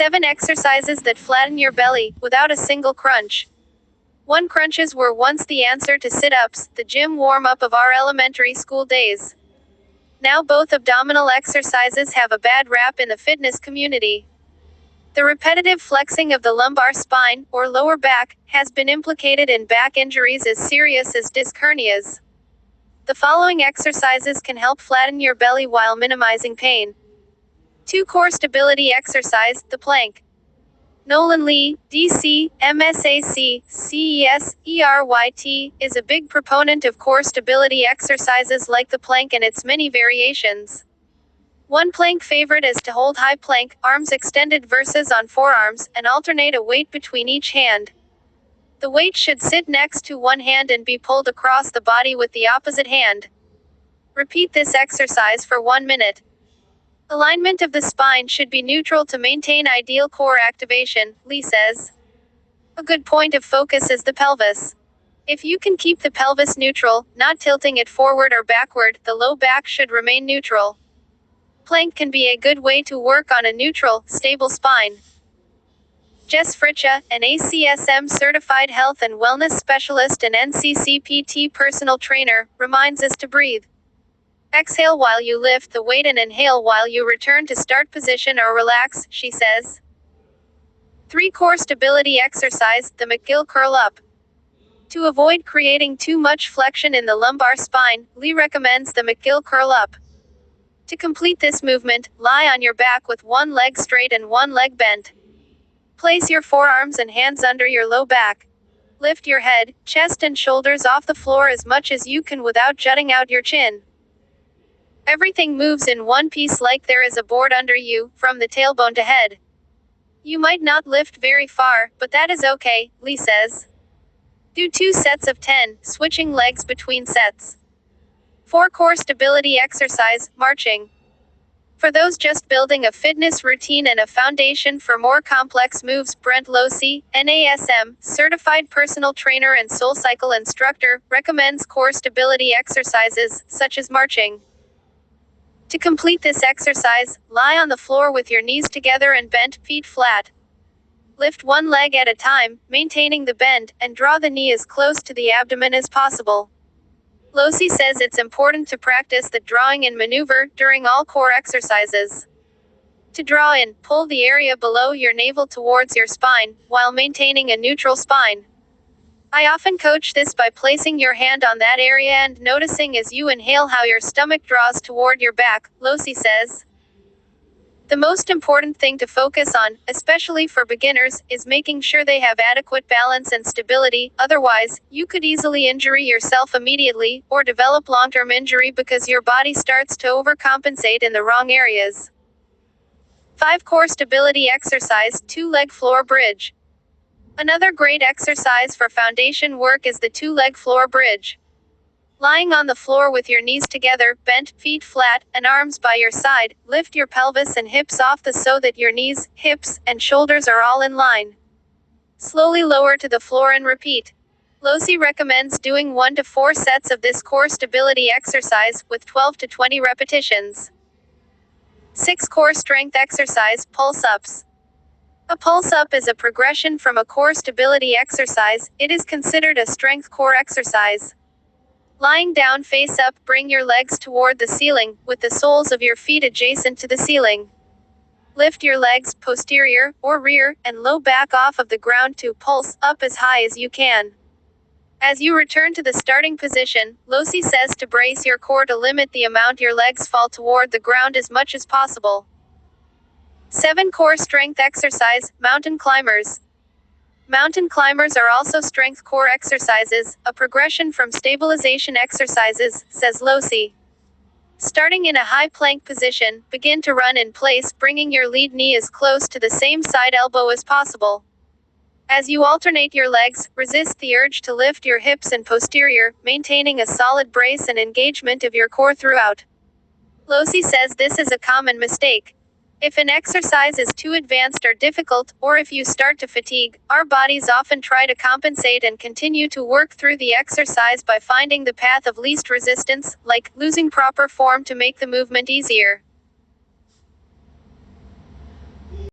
7 exercises that flatten your belly, without a single crunch. 1. Crunches were once the answer to sit-ups, the gym warm-up of our elementary school days. Now both abdominal exercises have a bad rap in the fitness community. The repetitive flexing of the lumbar spine, or lower back, has been implicated in back injuries as serious as disc hernias. The following exercises can help flatten your belly while minimizing pain. 2. Core stability exercise, the plank. Nolan Lee, D.C., MSAC, CES, ERYT, is a big proponent of core stability exercises like the plank and its many variations. One plank favorite is to hold high plank, arms extended versus on forearms, and alternate a weight between each hand. The weight should sit next to one hand and be pulled across the body with the opposite hand. Repeat this exercise for 1 minute. Alignment of the spine should be neutral to maintain ideal core activation, Lee says. A good point of focus is the pelvis. If you can keep the pelvis neutral, not tilting it forward or backward, the low back should remain neutral. Plank can be a good way to work on a neutral, stable spine. Jess Fritcha, an ACSM certified health and wellness specialist and NCCPT personal trainer, reminds us to breathe. Exhale while you lift the weight and inhale while you return to start position or relax, she says. 3. Core stability exercise, the McGill curl up. To avoid creating too much flexion in the lumbar spine, Lee recommends the McGill curl up. To complete this movement, lie on your back with one leg straight and one leg bent. Place your forearms and hands under your low back. Lift your head, chest and shoulders off the floor as much as you can without jutting out your chin. Everything moves in one piece like there is a board under you, from the tailbone to head. You might not lift very far, but that is okay, Lee says. Do 2 sets of 10, switching legs between sets. 4. Core stability exercise, marching. For those just building a fitness routine and a foundation for more complex moves, Brent Losey, NASM, certified personal trainer and SoulCycle instructor, recommends core stability exercises, such as marching. To complete this exercise, lie on the floor with your knees together and bent, feet flat. Lift one leg at a time, maintaining the bend, and draw the knee as close to the abdomen as possible. Losey says it's important to practice the drawing in maneuver during all core exercises. To draw in, pull the area below your navel towards your spine, while maintaining a neutral spine. I often coach this by placing your hand on that area and noticing as you inhale how your stomach draws toward your back, Losey says. The most important thing to focus on, especially for beginners, is making sure they have adequate balance and stability, otherwise, you could easily injure yourself immediately, or develop long-term injury because your body starts to overcompensate in the wrong areas. 5. Core stability exercise, 2-leg floor bridge. Another great exercise for foundation work is the 2-leg floor bridge. Lying on the floor with your knees together, bent, feet flat, and arms by your side, lift your pelvis and hips off so that your knees, hips, and shoulders are all in line. Slowly lower to the floor and repeat. Losey recommends doing 1 to 4 sets of this core stability exercise, with 12 to 20 repetitions. 6. Core strength exercise, pulse-ups. A pulse-up is a progression from a core stability exercise. It is considered a strength core exercise. Lying down face up, bring your legs toward the ceiling, with the soles of your feet adjacent to the ceiling. Lift your legs, posterior, or rear, and low back off of the ground to pulse up as high as you can. As you return to the starting position, Losey says to brace your core to limit the amount your legs fall toward the ground as much as possible. 7. Core strength exercise, mountain climbers. Mountain climbers are also strength core exercises, a progression from stabilization exercises, says Losey. Starting in a high plank position, begin to run in place, bringing your lead knee as close to the same side elbow as possible. As you alternate your legs, resist the urge to lift your hips and posterior, maintaining a solid brace and engagement of your core throughout. Losey says this is a common mistake. If an exercise is too advanced or difficult, or if you start to fatigue, our bodies often try to compensate and continue to work through the exercise by finding the path of least resistance, like losing proper form to make the movement easier.